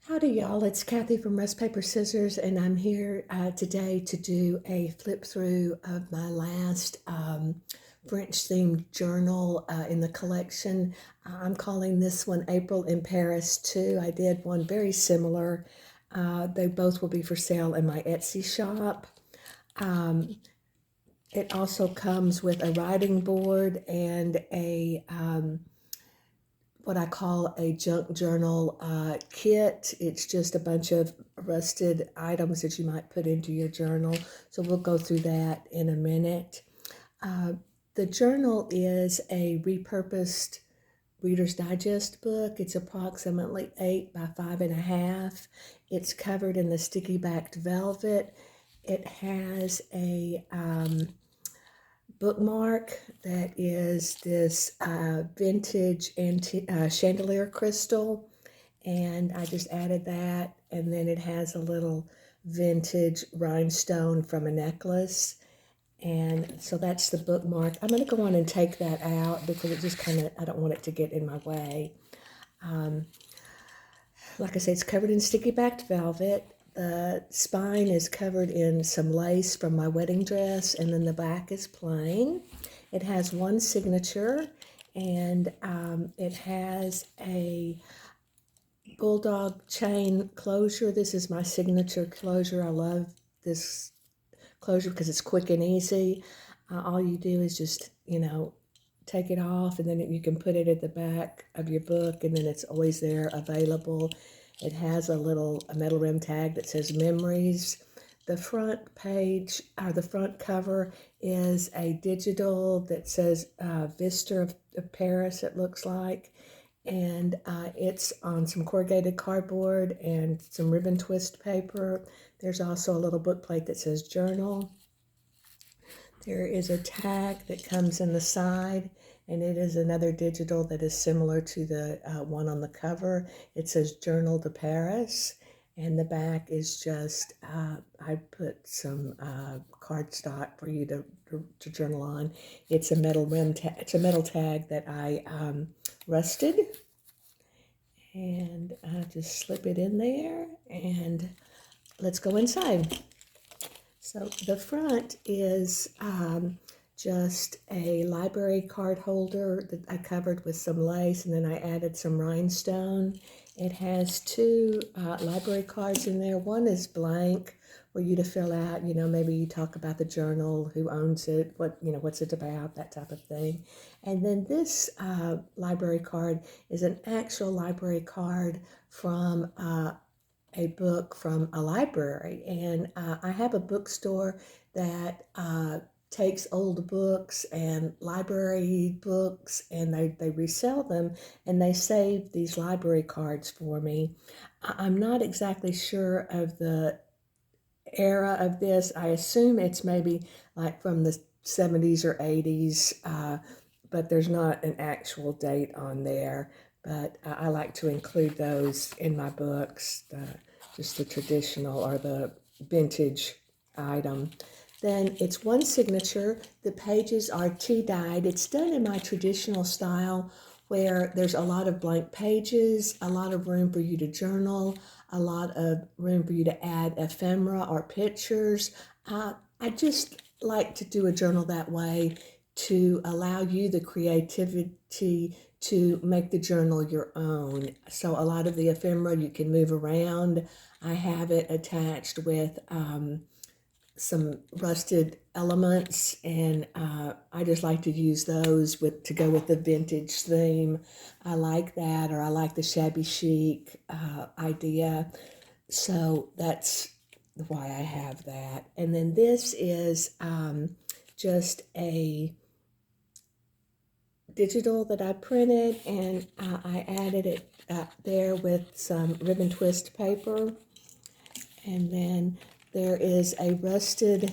Howdy y'all, it's Kathy from RustPaperScissors, and I'm here today to do a flip through of my last French themed journal in the collection. I'm calling this one April in Paris 2. I did one very similar. They both will be for sale in my Etsy shop. It also comes with a writing board and a what I call a junk journal kit. It's just a bunch of rusted items that you might put into your journal. So we'll go through that in a minute. The journal is a repurposed Reader's Digest book. It's approximately 8 by 5.5. It's covered in the sticky backed velvet. It has a bookmark that is this vintage chandelier crystal, and I just added that, and then it has a little vintage rhinestone from a necklace, and so that's the bookmark. I'm going to go on and take that out because it just kind of, I don't want it to get in my way. Like I said, it's covered in sticky backed velvet. The spine is covered in some lace from my wedding dress, and then the back is plain. It has one signature, and it has a bulldog chain closure. This is my signature closure. I love this closure because it's quick and easy. All you do is just, take it off, and then you can put it at the back of your book, and then it's always there available. It has a metal rim tag that says memories. The front page, or the front cover, is a digital that says Vista of Paris, it looks like. And it's on some corrugated cardboard and some ribbon twist paper. There's also a little book plate that says journal. There is a tag that comes in the side, and it is another digital that is similar to the one on the cover. It says Journal de Paris, and the back is just, I put some cardstock for you to journal on. It's a metal it's a metal tag that I rusted, and I just slip it in there, and let's go inside. So the front is just a library card holder that I covered with some lace, and then I added some rhinestone. It has two library cards in there. One is blank for you to fill out, maybe you talk about the journal, who owns it, what's it about, that type of thing. And then this library card is an actual library card from a book from a library, and I have a bookstore that takes old books and library books, and they resell them, and they save these library cards for me. I'm not exactly sure of the era of this. I assume it's maybe like from the 70s or 80s, but there's not an actual date on there. But I like to include those in my books, just the traditional or the vintage item. Then it's one signature. The pages are tea-dyed. It's done in my traditional style where there's a lot of blank pages, a lot of room for you to journal, a lot of room for you to add ephemera or pictures. I just like to do a journal that way to allow you the creativity to make the journal your own. So a lot of the ephemera you can move around. I have it attached with some rusted elements, and I just like to use those to go with the vintage theme. I like that, or I like the shabby chic idea. So that's why I have that. And then this is just a digital that I printed, and I added it there with some ribbon twist paper. And then there is a rusted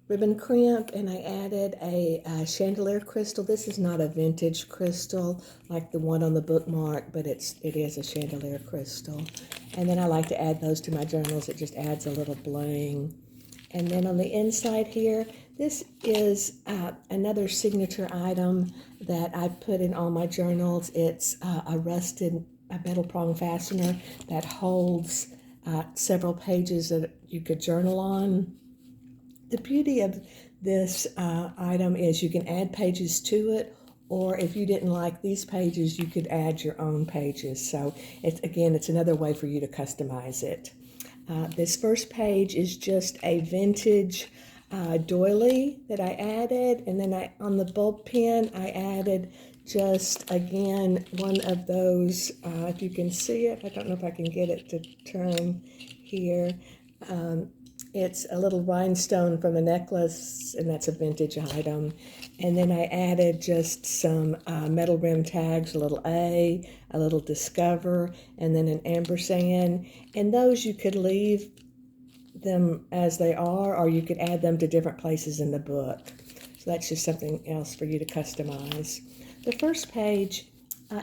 ribbon crimp, and I added a chandelier crystal. This is not a vintage crystal like the one on the bookmark, but it is a chandelier crystal. And then I like to add those to my journals. It just adds a little bling. And then on the inside here, This is another signature item that I put in all my journals. It's a metal prong fastener that holds several pages that you could journal on. The beauty of this item is you can add pages to it, or if you didn't like these pages, you could add your own pages. So it's another way for you to customize it. This first page is just a vintage doily that I added, and then on the bulb pen I added just again one of those, if you can see it, I don't know if I can get it to turn here. It's a little rhinestone from a necklace, and that's a vintage item. And then I added just some metal rim tags, a little A, a little Discover, and then an ampersand. And those you could leave them as they are, or you could add them to different places in the book. So that's just something else for you to customize. The first page,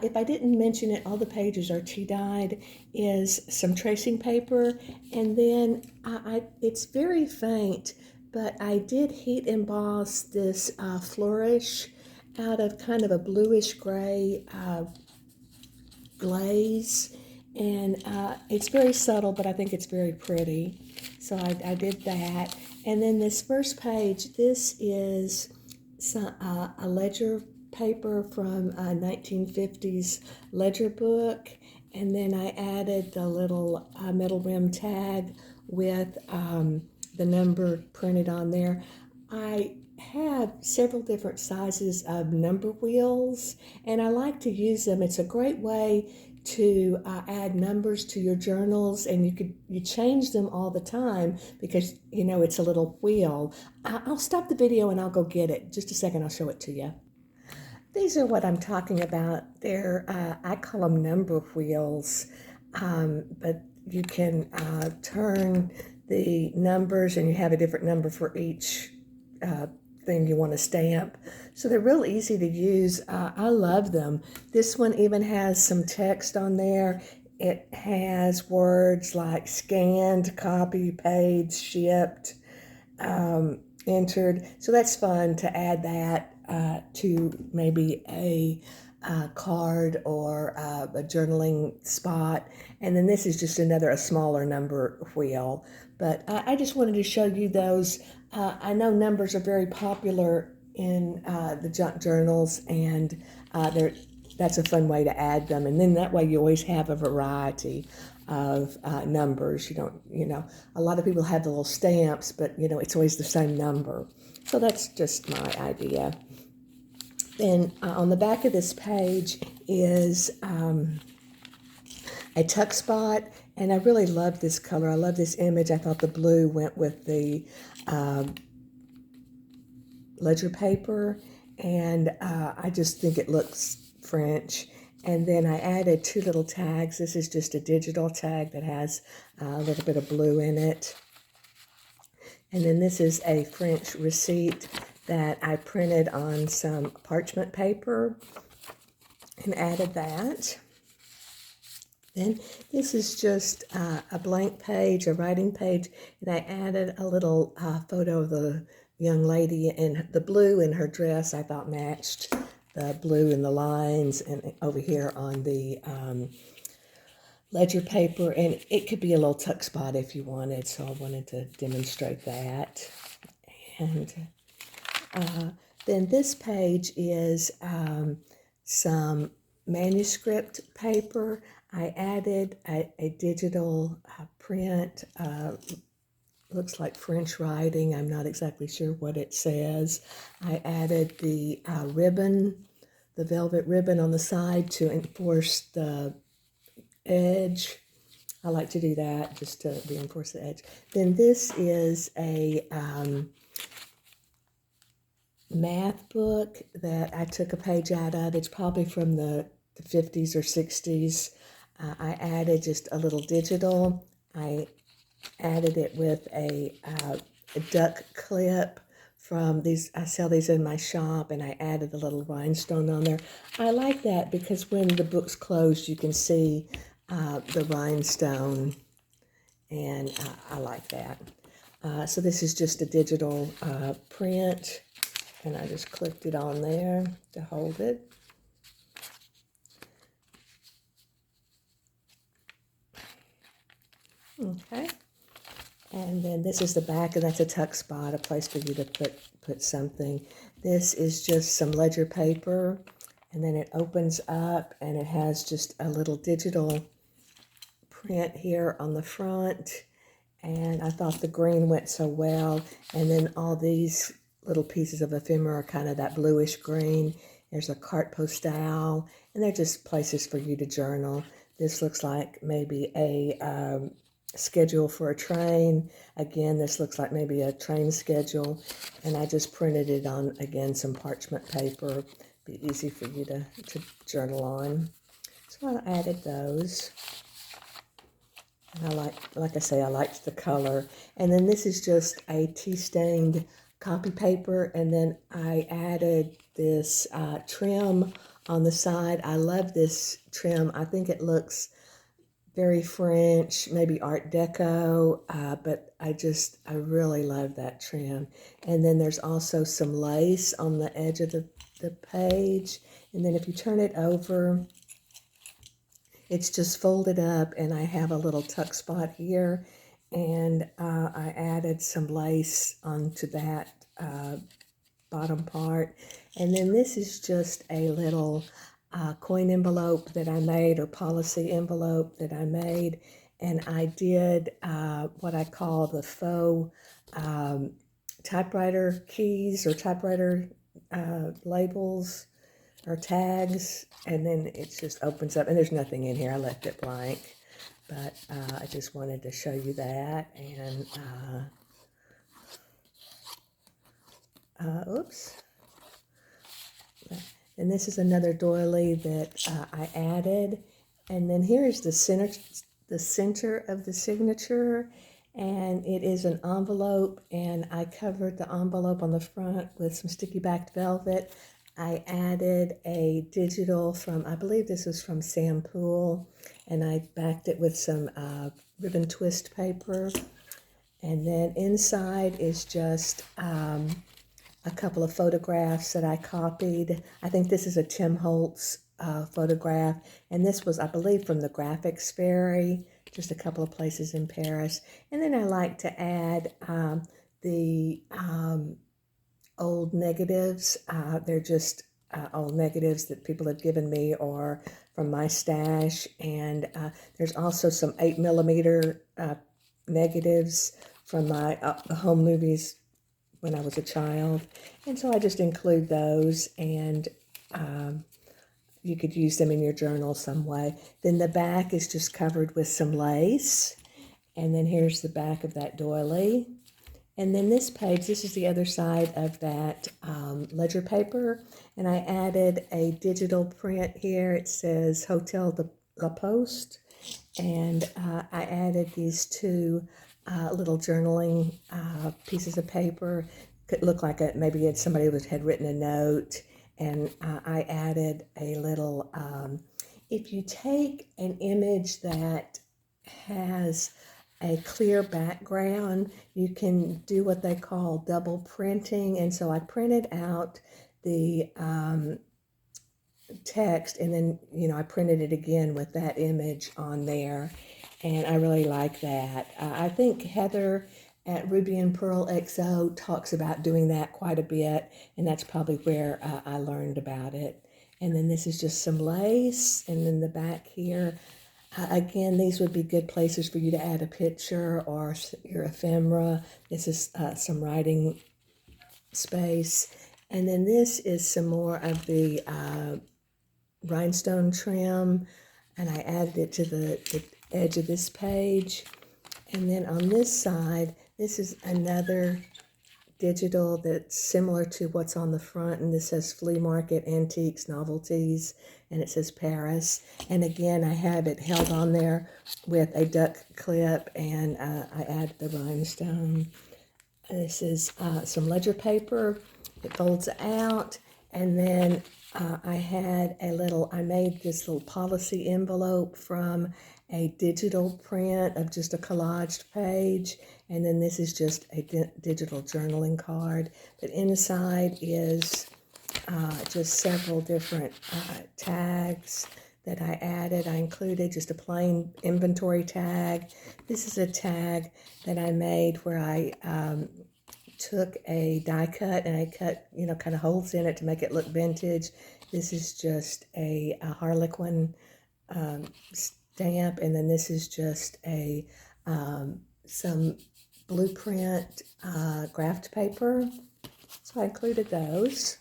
if I didn't mention it, all the pages are tea-dyed, is some tracing paper, and then it's very faint, but I did heat emboss this flourish out of kind of a bluish gray glaze, and it's very subtle, but I think it's very pretty. So I did that. And then this first page, this is a ledger paper from a 1950s ledger book, and then I added the little metal rim tag with the number printed on there. I have several different sizes of number wheels, and I like to use them. It's a great way to add numbers to your journals, and you change them all the time because it's a little wheel. I'll stop the video and I'll go get it. Just a second, I'll show it to you. These are what I'm talking about. They're I call them number wheels, but you can turn the numbers, and you have a different number for each thing you want to stamp. So they're real easy to use. I love them. This one even has some text on there. It has words like scanned, copy, paid, shipped, entered. So that's fun to add that to maybe a card or a journaling spot. And then this is just a smaller number wheel. But I just wanted to show you those. I know numbers are very popular in the junk journals, and that's a fun way to add them. And then that way you always have a variety of numbers. A lot of people have the little stamps, but it's always the same number. So that's just my idea. Then on the back of this page is a tuck spot, and I really love this color. I love this image. I thought the blue went with the ledger paper, and I just think it looks French. And then I added two little tags. This is just a digital tag that has a little bit of blue in it. And then this is a French receipt that I printed on some parchment paper and added that. Then this is just a blank page, a writing page, and I added a little photo of the young lady, and the blue in her dress I thought matched the blue in the lines, and over here on the ledger paper, and it could be a little tuck spot if you wanted, so I wanted to demonstrate that. And then this page is some manuscript paper. I added a digital print, looks like French writing. I'm not exactly sure what it says. I added the ribbon, the velvet ribbon on the side to enforce the edge. I like to do that just to reinforce the edge. Then this is a math book that I took a page out of. It's probably from the 50s or 60s. I added just a little digital. I added it with a duck clip from these. I sell these in my shop, and I added a little rhinestone on there. I like that because when the book's closed, you can see the rhinestone, and I like that. So this is just a digital print, and I just clipped it on there to hold it. Okay. And then this is the back, and that's a tuck spot, a place for you to put something. This is just some ledger paper, and then it opens up, and it has just a little digital print here on the front. And I thought the green went so well. And then all these little pieces of ephemera are kind of that bluish green. There's a carte postale, and they're just places for you to journal. This looks like maybe a schedule for a train. Again, this looks like maybe a train schedule. And I just printed it on, again, some parchment paper. Be easy for you to journal on. So I added those. And like I say, I liked the color. And then this is just a tea-stained copy paper. And then I added this trim on the side. I love this trim. I think it looks very French, maybe Art Deco, but I really love that trim. And then there's also some lace on the edge of the page. And then if you turn it over, it's just folded up, and I have a little tuck spot here, and I added some lace onto that bottom part. And then this is just a little coin envelope that I made, or policy envelope that I made, and I did what I call the faux typewriter keys, or typewriter labels or tags, and then it just opens up, and there's nothing in here. I left it blank, but I just wanted to show you that. And oops. And this is another doily that I added. And then here's the center of the signature, and it is an envelope, and I covered the envelope on the front with some sticky backed velvet. I added a digital from, I believe this was from Sam Poole, and I backed it with some ribbon twist paper. And then inside is just a couple of photographs that I copied. I think this is a Tim Holtz photograph, and this was, I believe, from the Graphics Fairy, just a couple of places in Paris. And then I like to add the old negatives. They're just old negatives that people have given me or from my stash. And there's also some 8mm negatives from my home movies when I was a child. And so I just include those, and you could use them in your journal some way. Then the back is just covered with some lace. And then here's the back of that doily. And then this page, this is the other side of that ledger paper. And I added a digital print here. It says Hotel de la Poste. And I added these two little journaling pieces of paper. Could look like maybe somebody had written a note. And I added a little, if you take an image that has a clear background, you can do what they call double printing. And so I printed out the text, and then, I printed it again with that image on there. And I really like that. I think Heather at Ruby and Pearl XO talks about doing that quite a bit, and that's probably where I learned about it. And then this is just some lace, and then the back here. Again, these would be good places for you to add a picture or your ephemera. This is some writing space. And then this is some more of the rhinestone trim, and I added it to the edge of this page. And then on this side, this is another digital that's similar to what's on the front, and this says Flea Market, Antiques, Novelties, and it says Paris. And again, I have it held on there with a duck clip, and I added the rhinestone. This is some ledger paper. It folds out, And then I made this little policy envelope from a digital print of just a collaged page. And then this is just a digital journaling card. But inside is just several different tags that I added. I included just a plain inventory tag. This is a tag that I made where I took a die cut and I cut, kind of holes in it to make it look vintage. This is just a Harlequin stamp, and then this is just a some blueprint graph paper. So I included those.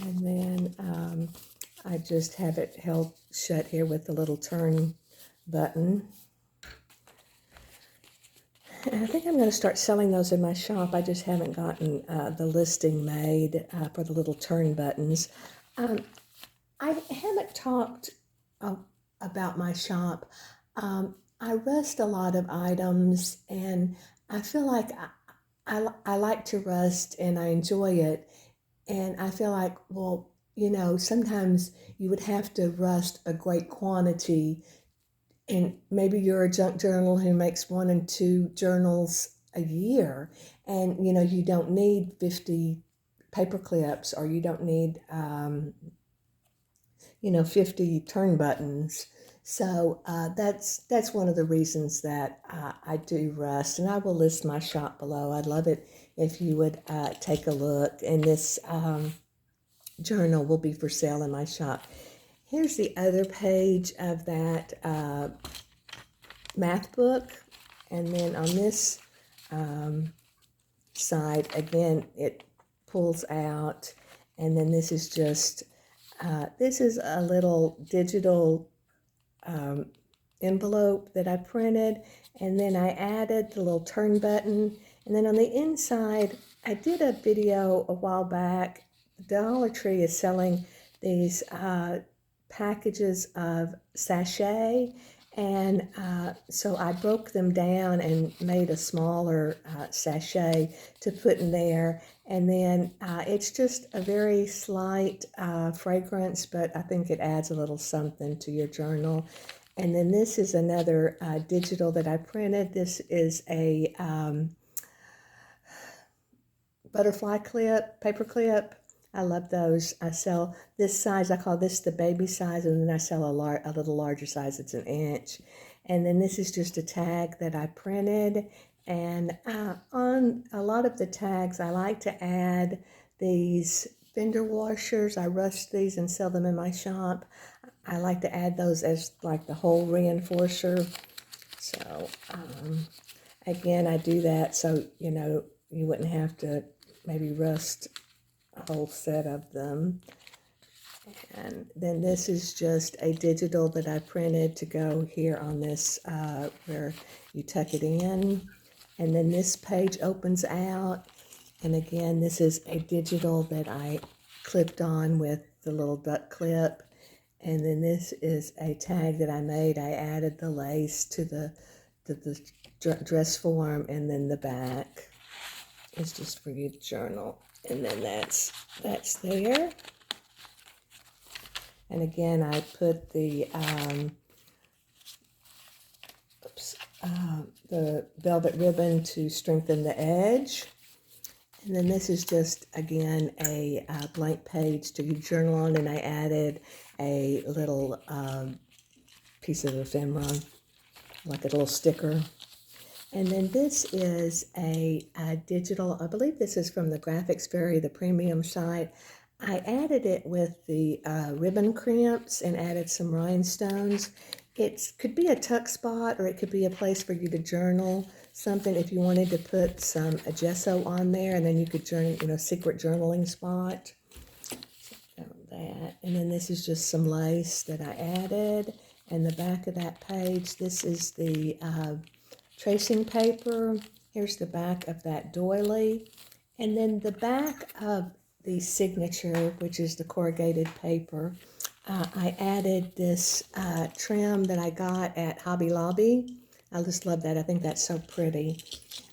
And then I just have it held shut here with the little turn button. And I think I'm going to start selling those in my shop. I just haven't gotten the listing made for the little turn buttons. I haven't talked about my shop. I rust a lot of items, and I feel like I like to rust and I enjoy it. And I feel like, well, sometimes you would have to rust a great quantity, and maybe you're a junk journal who makes 1 and 2 journals a year, and you don't need 50 paper clips, or you don't need 50 turn buttons. So that's one of the reasons that I do rust, and I will list my shop below. I'd love it if you would take a look, and this journal will be for sale in my shop. Here's the other page of that math book, and then on this side, again, it pulls out, and then this is just, this is a little digital envelope that I printed, and then I added the little turn button, and then on the inside, I did a video a while back. Dollar Tree is selling these packages of sachet, and so I broke them down and made a smaller sachet to put in there, and then it's just a very slight fragrance, but I think it adds a little something to your journal. And then this is another digital that I printed. This is a butterfly clip, paper clip. I love those. I sell this size. I call this the baby size, and then I sell a little larger size. It's 1 inch. And then this is just a tag that I printed. And on a lot of the tags, I like to add these fender washers. I rust these and sell them in my shop. I like to add those as like the hole reinforcer. So again, I do that so you wouldn't have to maybe rust a whole set of them. And then this is just a digital that I printed to go here on this where you tuck it in. And then this page opens out, and again, this is a digital that I clipped on with the little duck clip. And then this is a tag that I made. I added the lace to the dress form, and then the back is just for you to journal. And then that's there. And again, I put the velvet ribbon to strengthen the edge. And then this is just, again, a blank page to journal on, and I added a little piece of ephemera, like a little sticker. And then this is a digital, I believe this is from the Graphics Fairy, the premium site. I added it with the ribbon crimps and added some rhinestones. It could be a tuck spot, or it could be a place for you to journal something if you wanted to put some gesso on there, and then you could journal, secret journaling spot. So that. And then this is just some lace that I added. And the back of that page, this is the tracing paper. Here's the back of that doily. And then the back of the signature, which is the corrugated paper, I added this trim that I got at Hobby Lobby. I just love that. I think that's so pretty.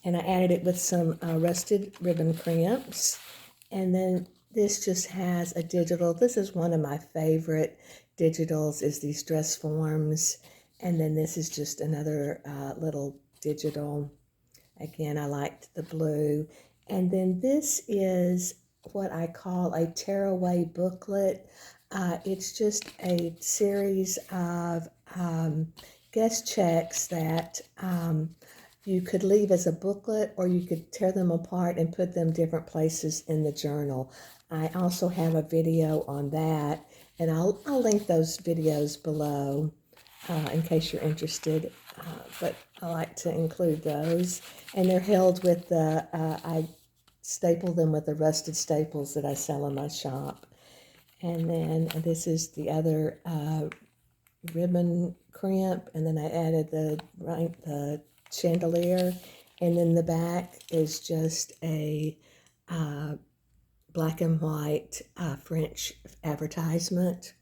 And I added it with some rusted ribbon crimps. And then this just has a digital. This is one of my favorite digitals, is these dress forms. And then this is just another little digital. Again, I liked the blue. And then this is what I call a tearaway booklet. It's just a series of guest checks that you could leave as a booklet, or you could tear them apart and put them different places in the journal. I also have a video on that, and I'll link those videos below in case you're interested. But I like to include those, and they're held with the, I staple them with the rusted staples that I sell in my shop. And then this is the other ribbon crimp, and then I added the chandelier, and then the back is just a black and white French advertisement.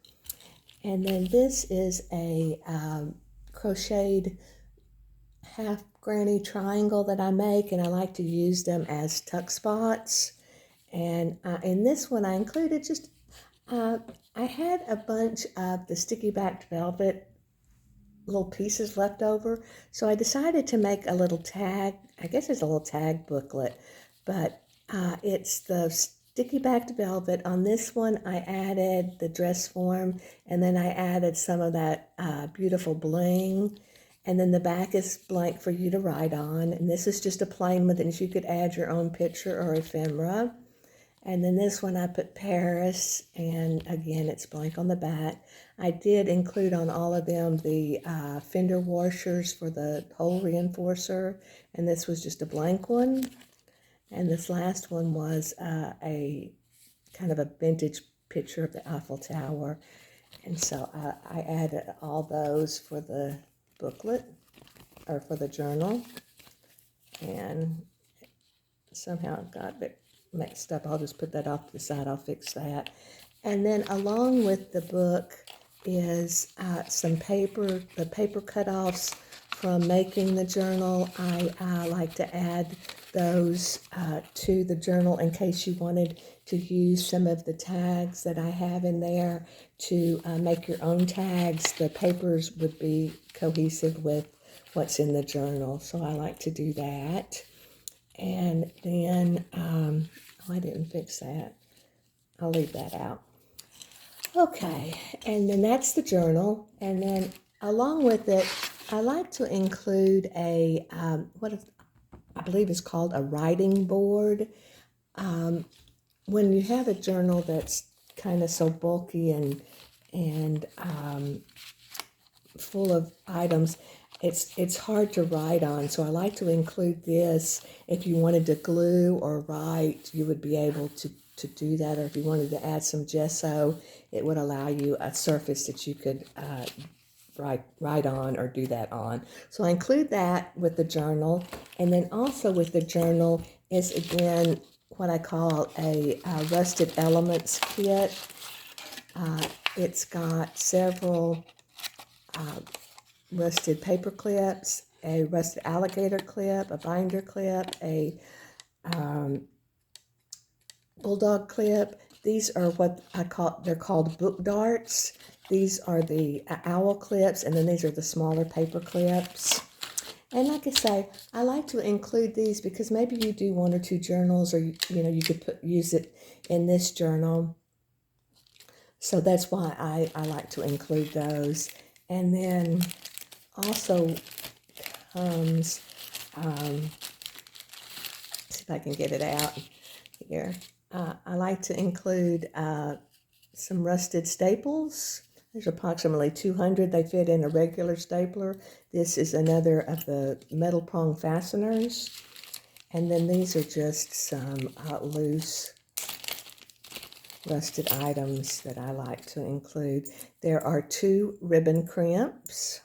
And then this is a crocheted half granny triangle that I make, and I like to use them as tuck spots. And in this one I included just, I had a bunch of the sticky backed velvet little pieces left over, so I decided to make a little tag. I guess it's a little tag booklet, but it's the sticky backed velvet. On this one I added the dress form, and then I added some of that beautiful bling, and then the back is blank for you to write on, and this is just a plain one that you could add your own picture or ephemera. And then this one I put Paris, and again it's blank on the back. I did include on all of them the fender washers for the hole reinforcer, and this was just a blank one. And this last one was a kind of a vintage picture of the Eiffel Tower. And so I added all those for the booklet, or for the journal. And somehow I got it mixed up. I'll just put that off to the side. I'll fix that. And then along with the book is some paper, the paper cutoffs from making the journal. I like to add those to the journal in case you wanted to use some of the tags that I have in there to make your own tags. The papers would be cohesive with what's in the journal, so I like to do that. And then, oh, I didn't fix that. I'll leave that out. Okay, and then that's the journal. And then along with it, I like to include a, I believe is called a writing board. When you have a journal that's kind of so bulky and full of items, it's hard to write on, so I like to include this. If you wanted to glue or write, you would be able to do that, or if you wanted to add some gesso, it would allow you a surface that you could write on or do that on. So I include that with the journal, and then also with the journal is again what I call a rusted elements kit. It's got several rusted paper clips, a rusted alligator clip, a binder clip, a bulldog clip. These are what they're called book darts. These are the owl clips, and then these are the smaller paper clips. And like I say, I like to include these because maybe you do one or two journals, or you could use it in this journal. So that's why I like to include those. And then also comes, see if I can get it out here. I like to include some rusted staples. There's approximately 200. They fit in a regular stapler. This is another of the metal prong fasteners. And then these are just some loose rusted items that I like to include. There are 2 ribbon crimps.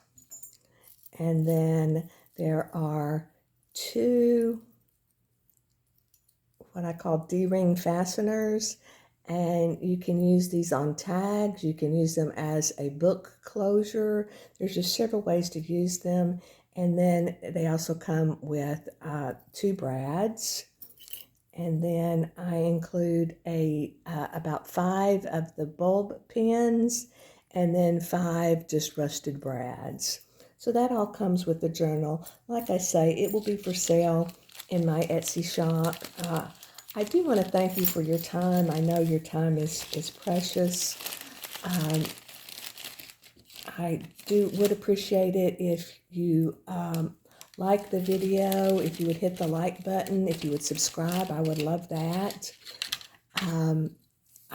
And then there are 2 what I call D-ring fasteners, and you can use these on tags. You can use them as a book closure. There's just several ways to use them. And then they also come with 2 brads. And then I include about 5 of the bulb pins, and then 5 just rusted brads. So that all comes with the journal. Like I say, it will be for sale in my Etsy shop. I do want to thank you for your time. I know your time is precious. I would appreciate it if you like the video, if you would hit the like button, if you would subscribe. I would love that.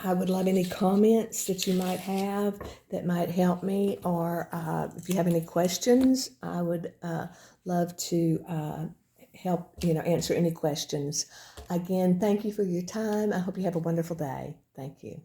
I would love any comments that you might have that might help me, or if you have any questions, I would love to help, answer any questions. Again, thank you for your time. I hope you have a wonderful day. Thank you.